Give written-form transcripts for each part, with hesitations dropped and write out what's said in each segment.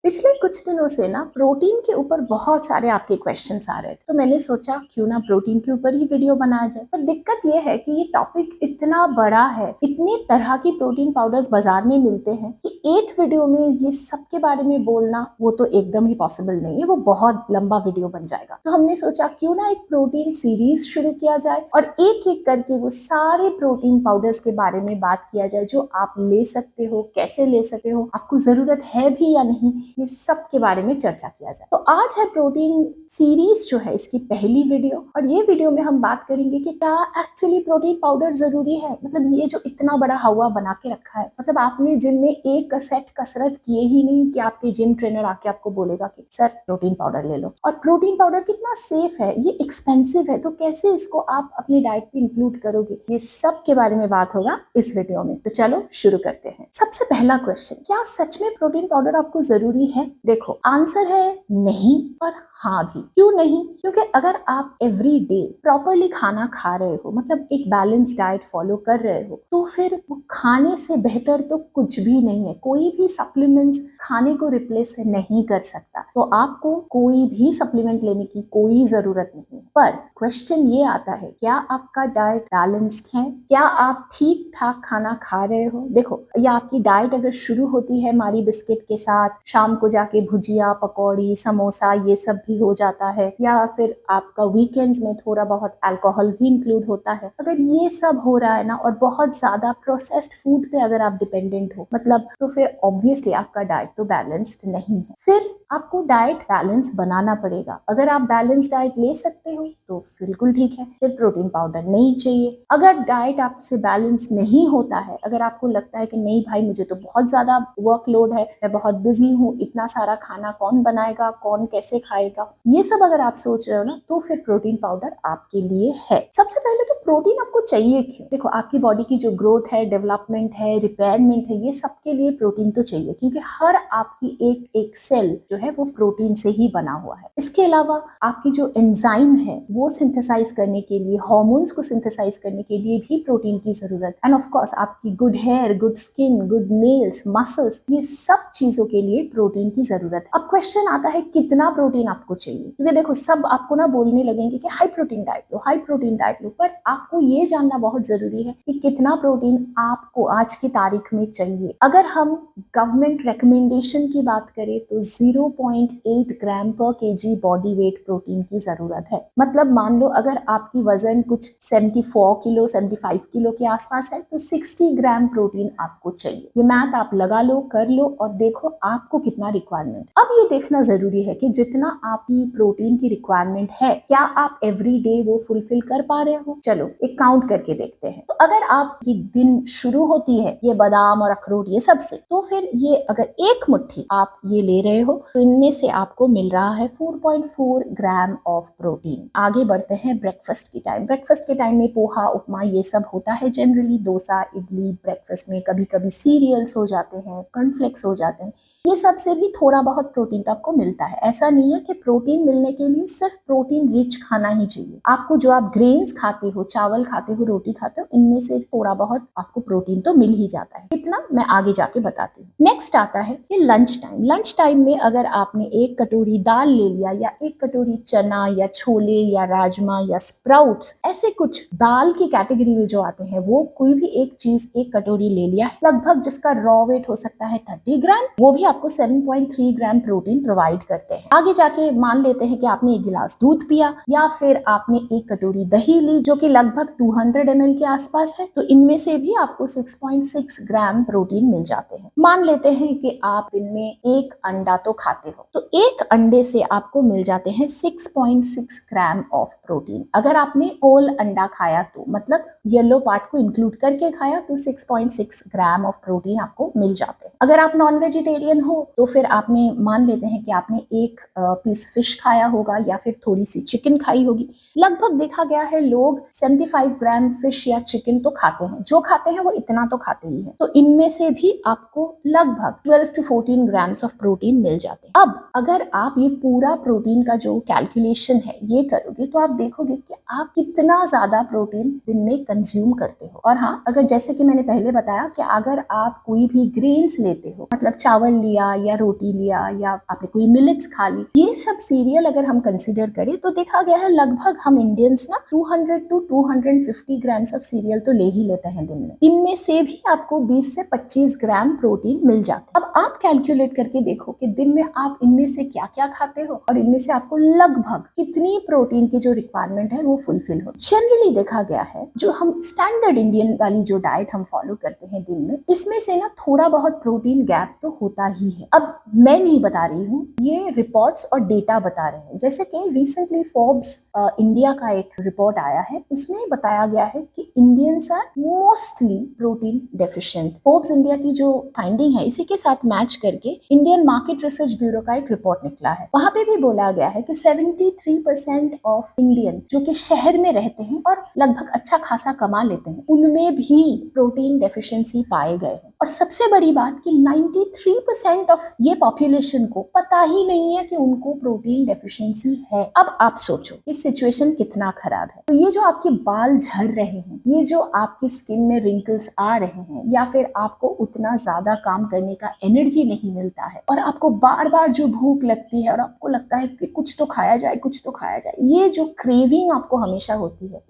पिछले कुछ दिनों से ना प्रोटीन के ऊपर बहुत सारे आपके क्वेश्चंस आ रहे थे, तो मैंने सोचा क्यों ना प्रोटीन के ऊपर ही वीडियो बनाया जाए। पर दिक्कत ये है कि ये टॉपिक इतना बड़ा है, इतने तरह की प्रोटीन पाउडर्स बाजार में मिलते हैं कि एक वीडियो में ये सब के बारे में बोलना वो तो एकदम ही पॉसिबल नहीं है, वो बहुत लंबा वीडियो बन जाएगा। तो हमने सोचा क्यों ना एक प्रोटीन सीरीज शुरू किया जाए और एक एक करके वो सारे प्रोटीन पाउडर्स के बारे में बात किया जाए, जो आप ले सकते हो, कैसे ले सकते हो, आपको जरूरत है भी या नहीं, ये सब के बारे में चर्चा किया जाए। तो आज है प्रोटीन सीरीज जो है इसकी पहली वीडियो, और ये वीडियो में हम बात करेंगे कि क्या एक्चुअली प्रोटीन पाउडर जरूरी है। मतलब ये जो इतना बड़ा हवा बना के रखा है, मतलब आपने जिम में एक सेट कसरत किए ही नहीं कि आपके जिम ट्रेनर आके आपको बोलेगा कि सर प्रोटीन पाउडर ले लो। और प्रोटीन पाउडर कितना सेफ है, ये एक्सपेंसिव है, तो कैसे इसको आप अपनी डाइट में इंक्लूड करोगे, ये सब के बारे में बात होगा इस वीडियो में। तो चलो शुरू करते हैं। सबसे पहला क्वेश्चन, क्या सच में प्रोटीन पाउडर आपको जरूरी है? देखो, आंसर है नहीं और हाँ भी। क्यों नहीं? क्योंकि अगर आप एवरी डे प्रॉपरली खाना खा रहे हो, मतलब एक बैलेंस डाइट फॉलो कर रहे हो, तो फिर वो खाने से बेहतर तो कुछ भी नहीं है। कोई भी सप्लीमेंट्स खाने को रिप्लेस नहीं कर सकता, तो आपको कोई भी सप्लीमेंट लेने की कोई जरूरत नहीं है। पर क्वेश्चन ये आता है, क्या आपका डाइट बैलेंस्ड है? क्या आप ठीक ठाक खाना खा रहे हो? देखो, या आपकी डाइट अगर शुरू होती है मारी बिस्किट के साथ, शाम को जाके भुजिया, पकौड़ी, समोसा ये सब भी हो जाता है, या फिर आपका वीकेंड्स में थोड़ा बहुत अल्कोहल भी इंक्लूड होता है, अगर ये सब हो रहा है ना, और बहुत ज्यादा प्रोसेस्ड फूड पे अगर आप डिपेंडेंट हो, मतलब तो फिर ऑब्वियसली आपका डाइट तो बैलेंस्ड नहीं है। फिर आपको डाइट बैलेंस बनाना पड़ेगा। अगर आप बैलेंस डाइट ले सकते हो तो बिल्कुल ठीक है, फिर प्रोटीन पाउडर नहीं चाहिए। अगर डाइट आपसे बैलेंस नहीं होता है, अगर आपको लगता है कि नहीं भाई मुझे तो बहुत ज्यादा वर्कलोड है, मैं बहुत बिजी हूँ, इतना सारा खाना कौन बनाएगा, कौन कैसे खाएगा, ये सब अगर आप सोच रहे हो ना, तो फिर प्रोटीन पाउडर आपके लिए है। सबसे पहले तो प्रोटीन आपको चाहिए क्यों? देखो, आपकी बॉडी की जो ग्रोथ है, डेवलपमेंट है, रिपेयरमेंट है, ये सबके लिए प्रोटीन तो चाहिए, क्योंकि हर आपकी एक एक सेल जो है वो प्रोटीन से ही बना हुआ है। इसके अलावा आपकी जो एंजाइम है वो सिंथेसाइज करने के लिए, हार्मोन्स को सिंथेसाइज करने के लिए भी प्रोटीन की जरूरत है। एंड ऑफ कोर्स आपकी good hair, good skin, good nails, muscles, ये सब चीजों के लिए प्रोटीन की जरूरत है। अब क्वेश्चन आता है कितना प्रोटीन आपको चाहिए, क्योंकि देखो सब आपको ना बोलने लगेंगे कि हाई प्रोटीन डाइट लो, हाई प्रोटीन डाइट लो, पर आपको ये जानना बहुत जरूरी है कि कितना प्रोटीन आपको आज की तारीख में चाहिए। अगर हम गवर्नमेंट रिकमेंडेशन की बात करें तो 0.8 ग्राम पर केजी बॉडी वेट प्रोटीन की जरूरत है। मतलब मान लो अगर आपकी वजन कुछ 74 किलो 75 किलो के आसपास है, तो 60 ग्राम प्रोटीन आपको चाहिए। ये मैथ आप लगा लो, कर लो और देखो आपको कितना रिक्वायरमेंट। अब ये देखना जरूरी है कि जितना आपकी प्रोटीन की रिक्वायरमेंट है, क्या आप एवरी डे वो फुलफिल कर पा रहे हो? चलो एक काउंट करके देखते हैं। तो अगर आपकी दिन शुरू होती है ये बादाम और अखरोट ये सब से, तो फिर ये अगर एक मुट्ठी आप ये ले रहे हो, तो इनमें से आपको मिल रहा है 4.4 ग्राम ऑफ प्रोटीन। आगे बढ़ते हैं ब्रेकफास्ट की टाइम। ब्रेकफास्ट के टाइम में पोहा, उपमा ये सब होता है जनरली, डोसा, इडली, ब्रेकफास्ट में कभी कभी सीरियल्स हो जाते हैं, कॉर्नफ्लेक्स हो जाते हैं, ये सब से भी थोड़ा बहुत प्रोटीन तो आपको मिलता है। ऐसा नहीं है कि प्रोटीन मिलने के लिए सिर्फ प्रोटीन रिच खाना ही चाहिए। आपको जो आप ग्रेन्स खाते हो, चावल खाते हो, रोटी खाते हो, इनमें से थोड़ा बहुत आपको प्रोटीन तो मिल ही जाता है। कितना मैं आगे जाके बताती हूँ। नेक्स्ट आता है ये लंच टाइम। लंच टाइम में अगर आपने एक कटोरी दाल ले लिया, या एक कटोरी चना या छोले या राजमा या स्प्राउट्स, ऐसे कुछ दाल की कैटेगरी में जो आते हैं, वो कोई भी एक चीज एक कटोरी ले लिया, लगभग जिसका रॉ वेट हो सकता है 30 ग्राम, वो भी आपको 7.3 ग्राम प्रोटीन प्रोवाइड करते हैं। आगे जाके मान लेते हैं कि आपने एक गिलास दूध पिया, या फिर आपने एक कटोरी दही ली जो कि लगभग 200 ml के आसपास है, तो इनमें से भी आपको 6.6 ग्राम प्रोटीन मिल जाते हैं। मान लेते हैं कि आप दिन में एक अंडा तो खाते हो, तो एक अंडे से आपको मिल जाते हैं 6.6 ग्राम ऑफ प्रोटीन। अगर आपने होल अंडा खाया, तो मतलब येलो पार्ट को इंक्लूड करके खाया, तो 6.6 ग्राम ऑफ प्रोटीन आपको मिल जाते हैं। अगर आप नॉन वेजिटेरियन हो, तो फिर आपने मान लेते हैं कि आपने एक पीस फिश खाया होगा, या फिर थोड़ी सी चिकन खाई होगी। लगभग देखा गया है लोग 75 ग्राम फिश या चिकन तो खाते हैं, जो खाते हैं वो इतना तो खाते ही हैं। तो इनमें से भी आपको लगभग 12 to 14 ग्राम्स ऑफ प्रोटीन मिल जाता जाते हैं। अब अगर आप ये पूरा प्रोटीन का जो कैलकुलेशन है ये करोगे तो आप देखोगे कि आप कितना ज्यादा प्रोटीन दिन में कंज्यूम करते हो। और हाँ, अगर जैसे कि मैंने पहले बताया कि अगर आप कोई भी ग्रेन्स लेते हो, मतलब चावल लिया या रोटी लिया या आपने कोई मिलेट्स खा ली, ये सब सीरियल अगर हम कंसिडर करें तो देखा गया है लगभग हम इंडियंस ना 200 to 250 ग्राम्स ऑफ सीरियल तो ले ही लेते हैं दिन में। इनमें से भी आपको 20 से 25 ग्राम प्रोटीन मिल जाता है। अब आप कैलकुलेट करके देखो कि दिन में आप इनमें से क्या क्या खाते हो और इनमें से आपको लगभग कितनी प्रोटीन की जो रिक्वायरमेंट है वो फुलफिल हो। जनरली देखा गया है जो हम स्टैंडर्ड इंडियन वाली जो डाइट हम फॉलो करते हैं दिन में, इसमें से ना थोड़ा बहुत प्रोटीन गैप तो होता ही है। अब मैं नहीं बता रही हूँ, ये रिपोर्ट्स और डेटा बता रहे हैं। जैसे कि रिसेंटली फोर्ब्स इंडिया का एक रिपोर्ट आया है, उसमें बताया गया है कि Indians are mostly protein deficient. Forbes India की जो फाइंडिंग है इसी के साथ मैच करके इंडियन मार्केट रिसर्च ब्यूरो का एक रिपोर्ट निकला है। वहां पे भी बोला गया है कि 73% ऑफ इंडियन जो कि शहर में रहते हैं और लगभग अच्छा खासा कमा लेते हैं, उनमें भी प्रोटीन डेफिशिएंसी पाए गए हैं। और सबसे बड़ी बात कि 93% ऑफ ये पॉपुलेशन को पता ही नहीं है कि उनको प्रोटीन डेफिशिएंसी है। अब आप सोचो कि सिचुएशन कितना खराब है। तो ये जो आपके बाल झड़ रहे हैं, ये जो आपकी स्किन में रिंकल्स आ रहे हैं, या फिर आपको उतना ज्यादा काम करने का एनर्जी नहीं मिलता है और आपको बार बार जो भूख लगती है और आपको लगता है कि कुछ तो खाया जाए, कुछ तो खाया जाए, ये जो क्रेविंग आपको हमेशा होती है,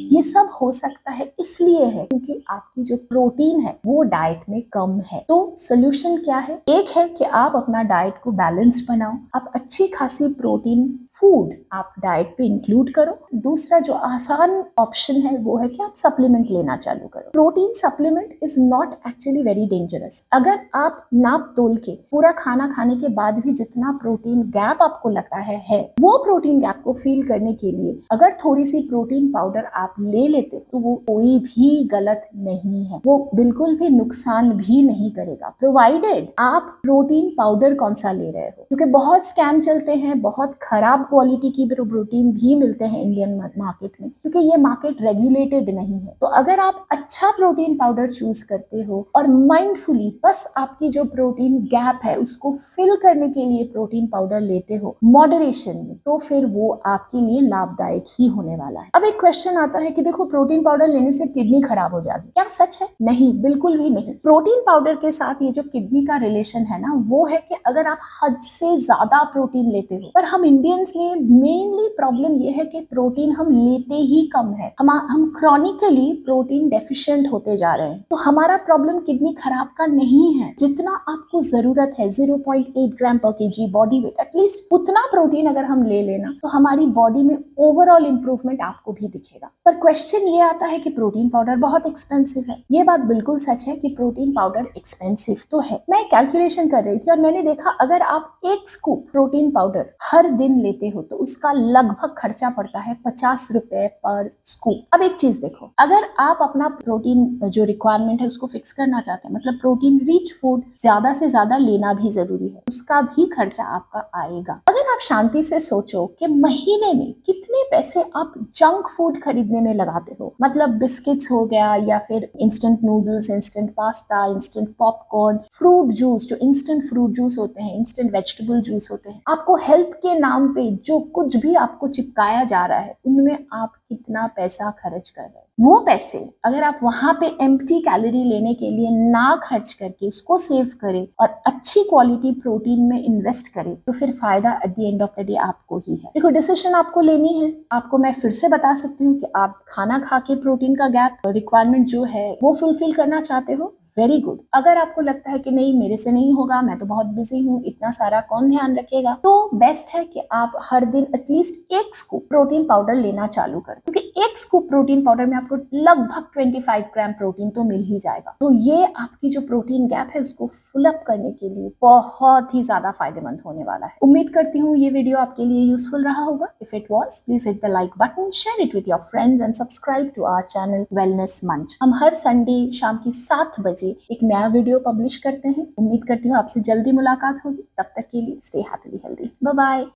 ये सब हो सकता है इसलिए है क्योंकि आपकी जो प्रोटीन है वो डाइट में कम है। तो सोल्यूशन क्या है? एक है कि आप अपना डाइट को बैलेंस्ड बनाओ, आप अच्छी खासी प्रोटीन फूड आप डाइट पे इंक्लूड करो। दूसरा जो आसान ऑप्शन है वो है कि आप सप्लीमेंट लेना चालू करो। Protein supplement is not actually very dangerous. अगर आप नाप तोल के पूरा खाना खाने के बाद भी जितना प्रोटीन गैप आपको लगता है वो प्रोटीन गैप को फील करने के लिए अगर थोड़ी सी प्रोटीन पाउडर आप ले लेते तो वो कोई भी गलत नहीं है, वो बिल्कुल भी नुकसान भी नहीं करेगा, प्रोवाइडेड आप प्रोटीन पाउडर कौन सा ले रहे हो। क्योंकि बहुत स्कैम चलते हैं, बहुत खराब क्वालिटी की प्रोटीन भी मिलते हैं इंडियन मार्केट में, क्योंकि ये मार्केट रेगुलेटेड नहीं है। तो अगर आप अच्छा प्रोटीन पाउडर चूज करते हो और माइंडफुली बस आपकी जो प्रोटीन गैप है उसको फिल करने के लिए प्रोटीन पाउडर लेते हो मॉडरेशन में, तो फिर वो आपके लिए लाभदायक ही होने वाला है। अब एक क्वेश्चन आता है कि देखो प्रोटीन पाउडर लेने से किडनी खराब हो जाती है, क्या सच है? नहीं, बिल्कुल भी नहीं। प्रोटीन पाउडर के साथ ये जो किडनी का रिलेशन है ना, वो है कि अगर आप हद से ज्यादा प्रोटीन लेते हो, पर हम इंडियंस में मेनली प्रॉब्लम ये है कि प्रोटीन हम लेते ही कम है, हम क्रॉनिकली प्रोटीन डेफिशिएंट होते जा रहे हैं। तो हमारा प्रॉब्लम किडनी खराब का नहीं है, जितना आपको जरूरत है 0.8 ग्राम पर केजी बॉडी वेट, एटलीस्ट उतना प्रोटीन अगर हम ले लेना तो हमारी बॉडी में ओवरऑल इंप्रूवमेंट आपको भी दिखेगा। पर क्वेश्चन ये आता है कि प्रोटीन पाउडर बहुत एक्सपेंसिव है। ये बात बिल्कुल सच है कि प्रोटीन पाउडर एक्सपेंसिव तो है। मैं कैलकुलेशन कर रही थी और मैंने देखा अगर आप एक स्कूप प्रोटीन पाउडर हर दिन लेते हो तो उसका लगभग खर्चा पड़ता है 50 रुपए पर स्कूप। अब एक चीज देखो, अगर आप अपना प्रोटीन जो रिक्वायरमेंट है उसको फिक्स करना चाहते हैं, मतलब प्रोटीन रिच फूड ज्यादा से ज्यादा लेना भी जरूरी है, उसका भी खर्चा आपका आएगा। अगर आप शांति से सोचो कि महीने में कितने पैसे आप जंक फूड खरीदने में लगाते हो, मतलब बिस्किट्स हो गया या फिर instant noodles, instant pasta, instant popcorn, fruit juice, जो इंस्टेंट फ्रूट जूस होते हैं, इंस्टेंट वेजिटेबल जूस होते हैं, आपको हेल्थ के नाम पे जो कुछ भी आपको चिपकाया जा रहा है उनमें आप कितना पैसा खर्च कर रहे हैं। वो पैसे अगर आप वहां पे एम्प्टी कैलोरी लेने के लिए ना खर्च करके उसको सेव करें और अच्छी क्वालिटी प्रोटीन में इन्वेस्ट करें तो फिर फायदा at the end of the day आपको ही है। देखो डिसीजन आपको लेनी है। आपको मैं फिर से बता सकती हूँ कि आप खाना खा के प्रोटीन का गैप रिक्वायरमेंट जो है वो फुलफिल करना चाहते हो, वेरी गुड। अगर आपको लगता है कि नहीं मेरे से नहीं होगा, मैं तो बहुत बिजी हूँ, इतना सारा कौन ध्यान रखेगा, तो बेस्ट है कि आप हर दिन एटलीस्ट एक स्कूप प्रोटीन पाउडर लेना चालू करें, क्योंकि एक स्कूप प्रोटीन पाउडर में आपको लगभग 25 ग्राम प्रोटीन तो मिल ही जाएगा। तो ये आपकी जो प्रोटीन गैप है उसको फुल अप करने के लिए बहुत ही ज्यादा फायदेमंद होने वाला है। उम्मीद करती हूँ ये वीडियो आपके लिए यूजफुल रहा होगा। If it was, please hit the like button, share it with your friends and subscribe to our channel Wellness Manch. हम हर संडे शाम की 7 बजे एक नया वीडियो पब्लिश करते हैं। उम्मीद करती हूँ आपसे जल्दी मुलाकात होगी। तब तक के लिए stay happily healthy. Bye bye.